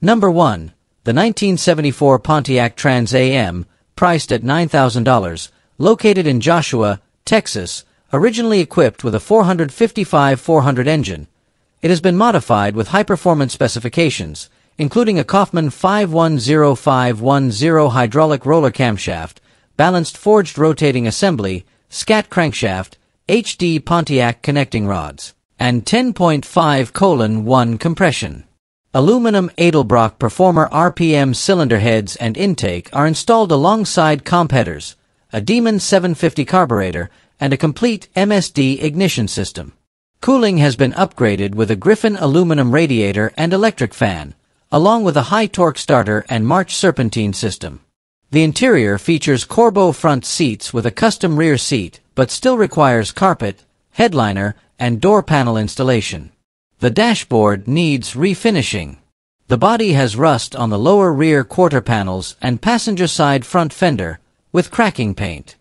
Number 1. The 1974 Pontiac Trans Am, priced at $9,000, located in Joshua, Texas, originally equipped with a 455-400 engine. It has been modified with high-performance specifications, including a Kaufman 510510 hydraulic roller camshaft, balanced forged rotating assembly, scat crankshaft, HD Pontiac connecting rods, and 10.5:1 compression. Aluminum Edelbrock Performer RPM cylinder heads and intake are installed alongside comp headers, a Demon 750 carburetor, and a complete MSD ignition system. Cooling has been upgraded with a Griffin aluminum radiator and electric fan, along with a high-torque starter and March serpentine system. The interior features Corbeau front seats with a custom rear seat, but still requires carpet, headliner, and door panel installation. The dashboard needs refinishing. The body has rust on the lower rear quarter panels and passenger side front fender, with cracking paint.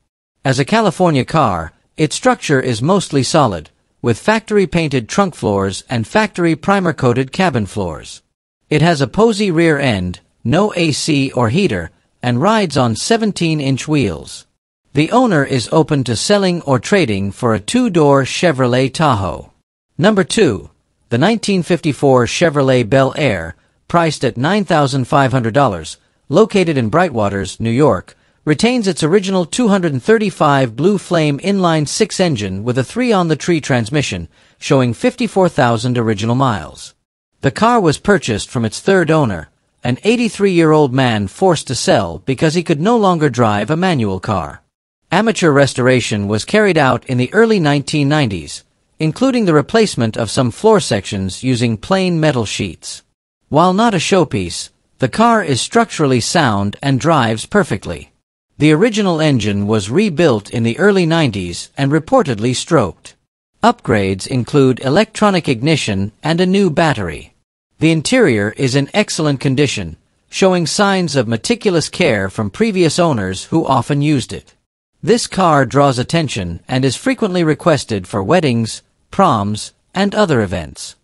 As a California car, its structure is mostly solid, with factory-painted trunk floors and factory primer-coated cabin floors. It has a posy rear end, no AC or heater, and rides on 17-inch wheels. The owner is open to selling or trading for a two-door Chevrolet Tahoe. Number 2. The 1954 Chevrolet Bel Air, priced at $9,500, located in Brightwaters, New York, retains its original 235 Blue Flame inline-six engine with a 3-on-the-tree transmission, showing 54,000 original miles. The car was purchased from its third owner, an 83-year-old man forced to sell because he could no longer drive a manual car. Amateur restoration was carried out in the early 1990s, including the replacement of some floor sections using plain metal sheets. While not a showpiece, the car is structurally sound and drives perfectly. The original engine was rebuilt in the early 90s and reportedly stroked. Upgrades include electronic ignition and a new battery. The interior is in excellent condition, showing signs of meticulous care from previous owners who often used it. This car draws attention and is frequently requested for weddings, proms, and other events.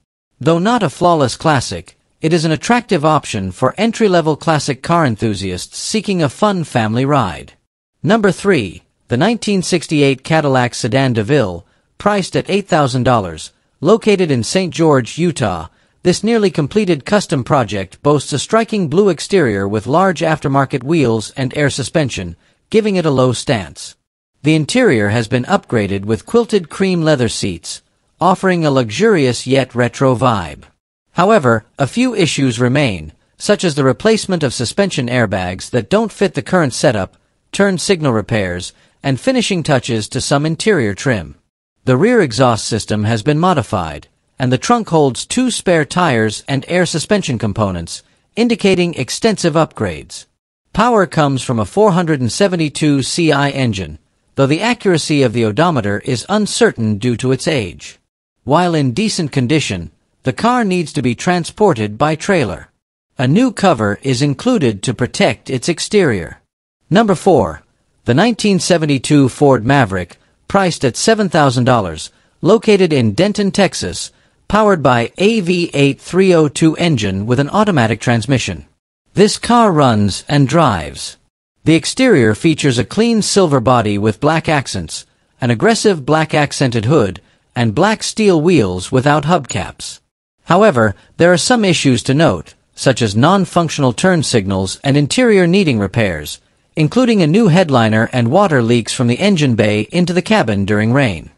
Though not a flawless classic, it is an attractive option for entry-level classic car enthusiasts seeking a fun family ride. Number 3. The 1968 Cadillac Sedan DeVille, priced at $8,000, located in St. George, Utah. This nearly completed custom project boasts a striking blue exterior with large aftermarket wheels and air suspension, giving it a low stance. The interior has been upgraded with quilted cream leather seats, offering a luxurious yet retro vibe. However, a few issues remain, such as the replacement of suspension airbags that don't fit the current setup, turn signal repairs, and finishing touches to some interior trim. The rear exhaust system has been modified, and the trunk holds 2 spare tires and air suspension components, indicating extensive upgrades. Power comes from a 472 CI engine, though the accuracy of the odometer is uncertain due to its age. While in decent condition, the car needs to be transported by trailer. A new cover is included to protect its exterior. Number 4. The 1972 Ford Maverick, priced at $7,000, located in Denton, Texas, powered by a V8 302 engine with an automatic transmission. This car runs and drives. The exterior features a clean silver body with black accents, an aggressive black accented hood, and black steel wheels without hubcaps. However, there are some issues to note, such as non-functional turn signals and interior needing repairs, including a new headliner and water leaks from the engine bay into the cabin during rain.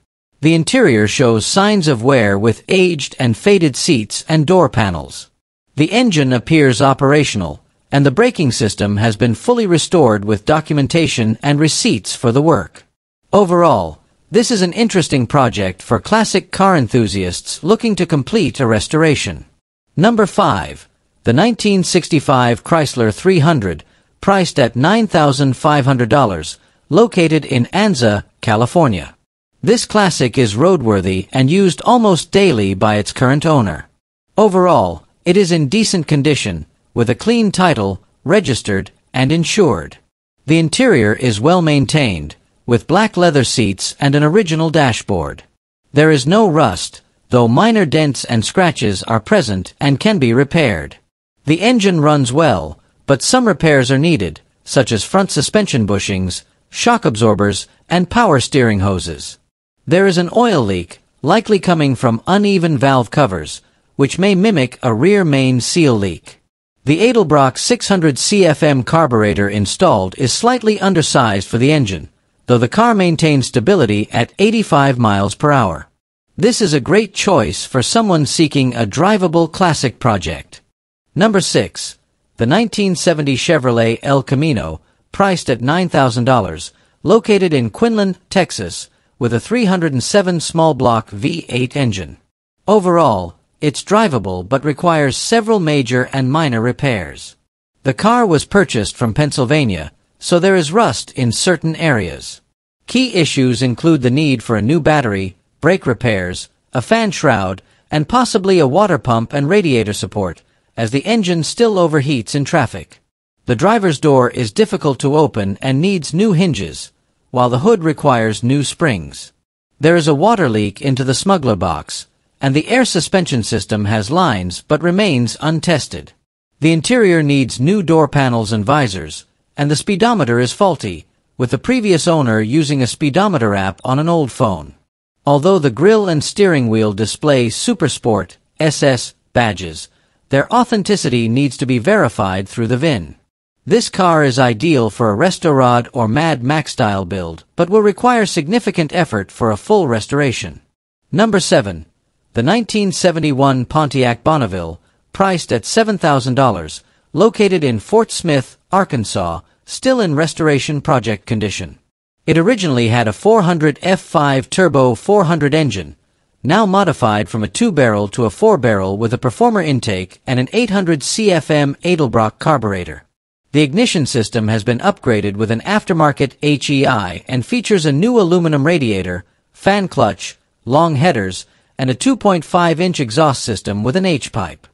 The interior shows signs of wear with aged and faded seats and door panels. The engine appears operational, and the braking system has been fully restored with documentation and receipts for the work. Overall, this is an interesting project for classic car enthusiasts looking to complete a restoration. Number 5. The 1965 Chrysler 300, priced at $9,500, located in Anza, California. This classic is roadworthy and used almost daily by its current owner. Overall, it is in decent condition, with a clean title, registered, and insured. The interior is well maintained, with black leather seats and an original dashboard. There is no rust, though minor dents and scratches are present and can be repaired. The engine runs well, but some repairs are needed, such as front suspension bushings, shock absorbers, and power steering hoses. There is an oil leak, likely coming from uneven valve covers, which may mimic a rear main seal leak. The Edelbrock 600 CFM carburetor installed is slightly undersized for the engine, though the car maintains stability at 85 miles per hour. This is a great choice for someone seeking a drivable classic project. Number 6. The 1970 Chevrolet El Camino, priced at $9,000, located in Quinlan, Texas, with a 307 small block V8 engine. Overall, it's drivable but requires several major and minor repairs. The car was purchased from Pennsylvania, so there is rust in certain areas. Key issues include the need for a new battery, brake repairs, a fan shroud, and possibly a water pump and radiator support, as the engine still overheats in traffic. The driver's door is difficult to open and needs new hinges, while the hood requires new springs. There is a water leak into the smuggler box, and the air suspension system has lines but remains untested. The interior needs new door panels and visors, and the speedometer is faulty, with the previous owner using a speedometer app on an old phone. Although the grille and steering wheel display Supersport SS badges, their authenticity needs to be verified through the VIN. This car is ideal for a Restorad or Mad Max style build, but will require significant effort for a full restoration. Number 7. The 1971 Pontiac Bonneville, priced at $7,000, located in Fort Smith, Arkansas, still in restoration project condition. It originally had a 400 F5 Turbo 400 engine, now modified from a 2-barrel to a 4-barrel with a performer intake and an 800 CFM Edelbrock carburetor. The ignition system has been upgraded with an aftermarket HEI and features a new aluminum radiator, fan clutch, long headers, and a 2.5-inch exhaust system with an H-pipe.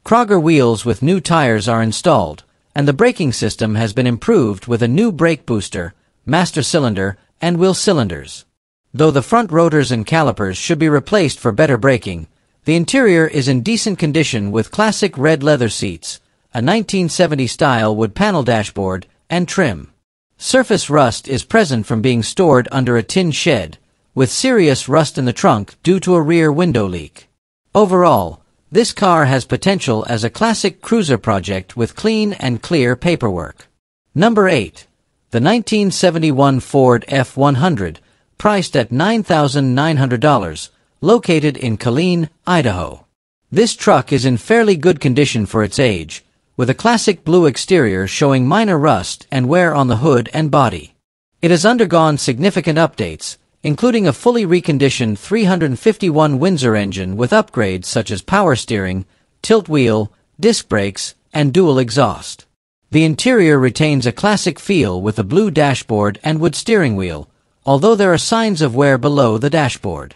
Krauger wheels with new tires are installed, and the braking system has been improved with a new brake booster, master cylinder, and wheel cylinders. Though the front rotors and calipers should be replaced for better braking, the interior is in decent condition with classic red leather seats, a 1970-style wood panel dashboard, and trim. Surface rust is present from being stored under a tin shed, with serious rust in the trunk due to a rear window leak. Overall, this car has potential as a classic cruiser project with clean and clear paperwork. Number 8. The 1971 Ford F-100, priced at $9,900, located in Killeen, Idaho. This truck is in fairly good condition for its age, with a classic blue exterior showing minor rust and wear on the hood and body. It has undergone significant updates, including a fully reconditioned 351 Windsor engine with upgrades such as power steering, tilt wheel, disc brakes, and dual exhaust. The interior retains a classic feel with a blue dashboard and wood steering wheel, although there are signs of wear below the dashboard.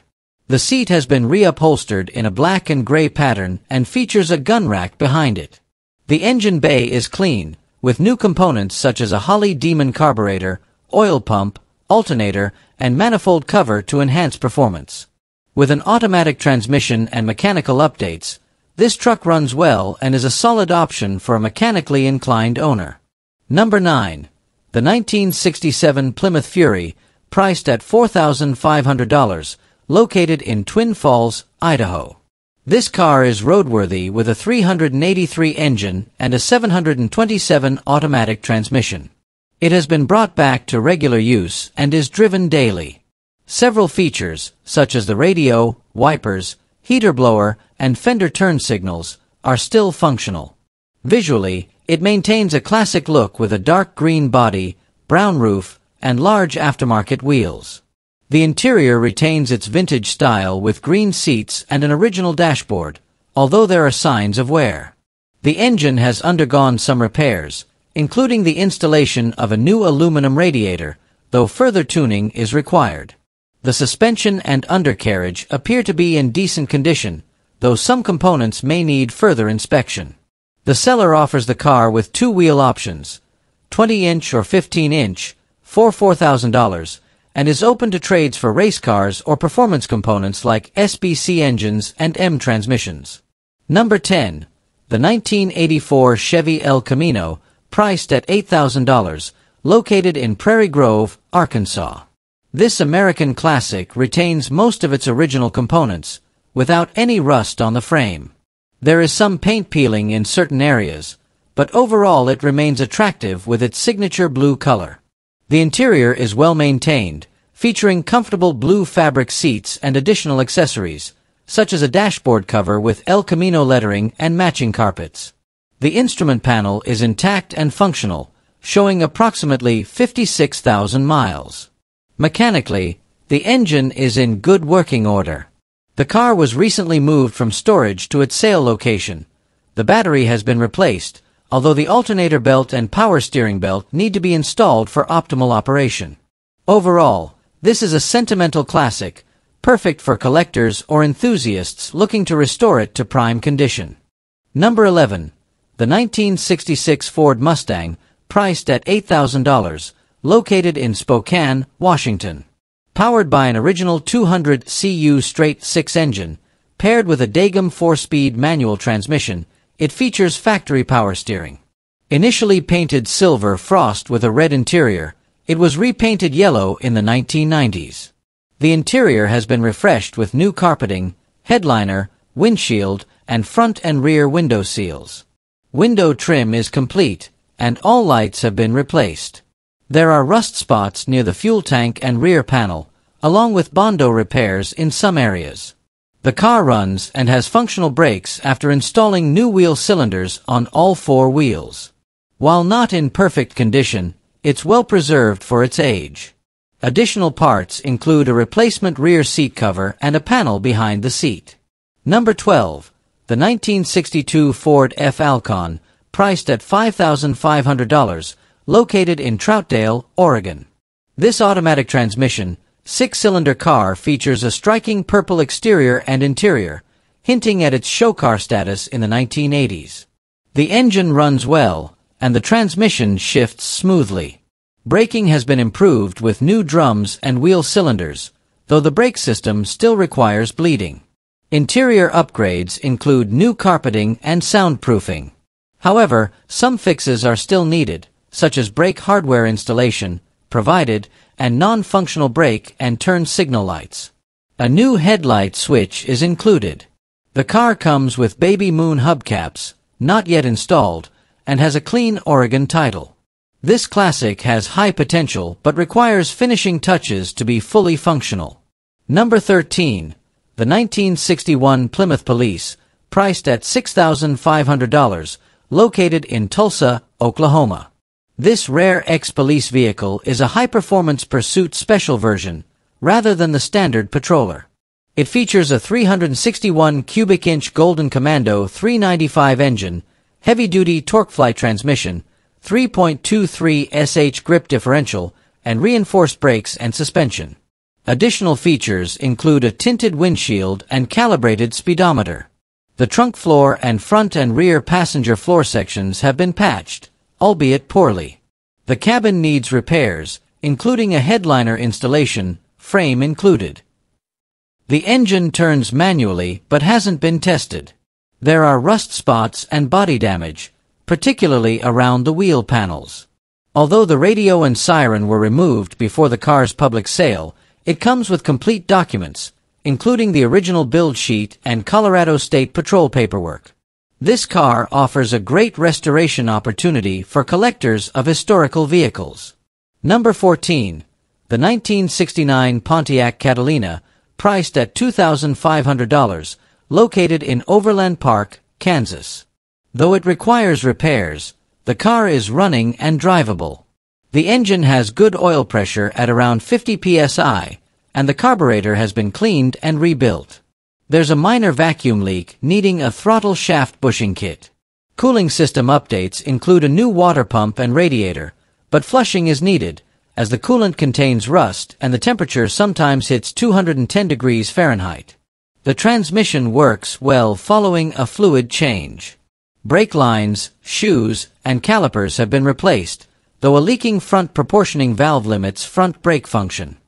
The seat has been reupholstered in a black and gray pattern and features a gun rack behind it. The engine bay is clean, with new components such as a Holley Demon carburetor, oil pump, alternator, and manifold cover to enhance performance. With an automatic transmission and mechanical updates, this truck runs well and is a solid option for a mechanically inclined owner. Number 9. The 1967 Plymouth Fury, priced at $4,500, located in Twin Falls, Idaho. This car is roadworthy with a 383 engine and a 727 automatic transmission. It has been brought back to regular use and is driven daily. Several features, such as the radio, wipers, heater blower, and fender turn signals, are still functional. Visually, it maintains a classic look with a dark green body, brown roof, and large aftermarket wheels. The interior retains its vintage style with green seats and an original dashboard, although there are signs of wear. The engine has undergone some repairs, including the installation of a new aluminum radiator, though further tuning is required. The suspension and undercarriage appear to be in decent condition, though some components may need further inspection. The seller offers the car with two wheel options, 20-inch or 15-inch, for $4,000, and is open to trades for race cars or performance components like SBC engines and M transmissions. Number 10. the 1984 Chevy El Camino, priced at $8,000, located in Prairie Grove, Arkansas. This American classic retains most of its original components, without any rust on the frame. There is some paint peeling in certain areas, but overall it remains attractive with its signature blue color. The interior is well maintained, featuring comfortable blue fabric seats and additional accessories, such as a dashboard cover with El Camino lettering and matching carpets. The instrument panel is intact and functional, showing approximately 56,000 miles. Mechanically, the engine is in good working order. The car was recently moved from storage to its sale location. The battery has been replaced, although the alternator belt and power steering belt need to be installed for optimal operation. Overall, this is a sentimental classic, perfect for collectors or enthusiasts looking to restore it to prime condition. Number 11. The 1966 Ford Mustang, priced at $8,000, located in Spokane, Washington. Powered by an original 200 cu straight-six engine, paired with a Dagom 4-speed manual transmission, it features factory power steering. Initially painted silver frost with a red interior, it was repainted yellow in the 1990s. The interior has been refreshed with new carpeting, headliner, windshield, and front and rear window seals. Window trim is complete, and all lights have been replaced. There are rust spots near the fuel tank and rear panel, along with Bondo repairs in some areas. The car runs and has functional brakes after installing new wheel cylinders on all four wheels. While not in perfect condition, it's well preserved for its age. Additional parts include a replacement rear seat cover and a panel behind the seat. Number 12. The 1962 Ford F-Alcon, priced at $5,500, located in Troutdale, Oregon. This automatic transmission, six-cylinder car features a striking purple exterior and interior, hinting at its show car status in the 1980s. The engine runs well, and the transmission shifts smoothly. Braking has been improved with new drums and wheel cylinders, though the brake system still requires bleeding. Interior upgrades include new carpeting and soundproofing. However, some fixes are still needed, such as brake hardware installation, provided, and non-functional brake and turn signal lights. A new headlight switch is included. The car comes with Baby Moon hubcaps, not yet installed, and has a clean Oregon title. This classic has high potential but requires finishing touches to be fully functional. Number 13. The 1961 Plymouth Police, priced at $6,500, located in Tulsa, Oklahoma. This rare ex-police vehicle is a high-performance pursuit special version, rather than the standard patroller. It features a 361 cubic inch Golden Commando 395 engine, heavy-duty TorqueFlite transmission, 3.23 sh grip differential, and reinforced brakes and suspension. Additional features include a tinted windshield and calibrated speedometer. The trunk floor and front and rear passenger floor sections have been patched, albeit poorly. The cabin needs repairs, including a headliner installation, frame included. The engine turns manually but hasn't been tested. There are rust spots and body damage, particularly around the wheel panels. Although the radio and siren were removed before the car's public sale, it comes with complete documents, including the original build sheet and Colorado State Patrol paperwork. This car offers a great restoration opportunity for collectors of historical vehicles. Number 14. The 1969 Pontiac Catalina, priced at $2,500, located in Overland Park, Kansas. Though it requires repairs, the car is running and drivable. The engine has good oil pressure at around 50 psi, and the carburetor has been cleaned and rebuilt. There's a minor vacuum leak needing a throttle shaft bushing kit. Cooling system updates include a new water pump and radiator, but flushing is needed, as the coolant contains rust and the temperature sometimes hits 210 degrees Fahrenheit. The transmission works well following a fluid change. Brake lines, shoes, and calipers have been replaced, though a leaking front proportioning valve limits front brake function.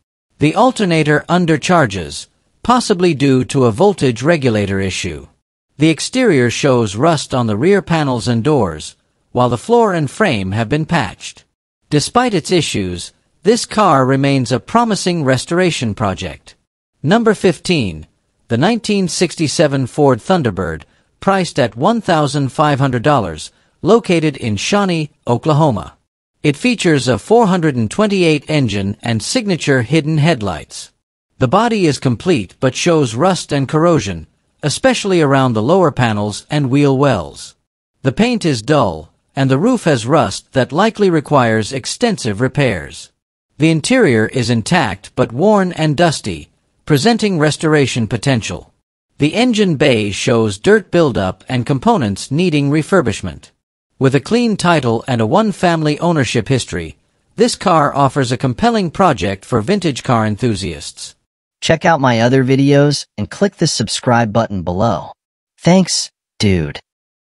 The alternator undercharges, possibly due to a voltage regulator issue. The exterior shows rust on the rear panels and doors, while the floor and frame have been patched. Despite its issues, this car remains a promising restoration project. Number 15. The 1967 Ford Thunderbird, priced at $1,500, located in Shawnee, Oklahoma. It features a 428 engine and signature hidden headlights. The body is complete but shows rust and corrosion, especially around the lower panels and wheel wells. The paint is dull, and the roof has rust that likely requires extensive repairs. The interior is intact but worn and dusty, presenting restoration potential. The engine bay shows dirt buildup and components needing refurbishment. With a clean title and a one-family ownership history, this car offers a compelling project for vintage car enthusiasts. Check out my other videos and click the subscribe button below. Thanks, dude.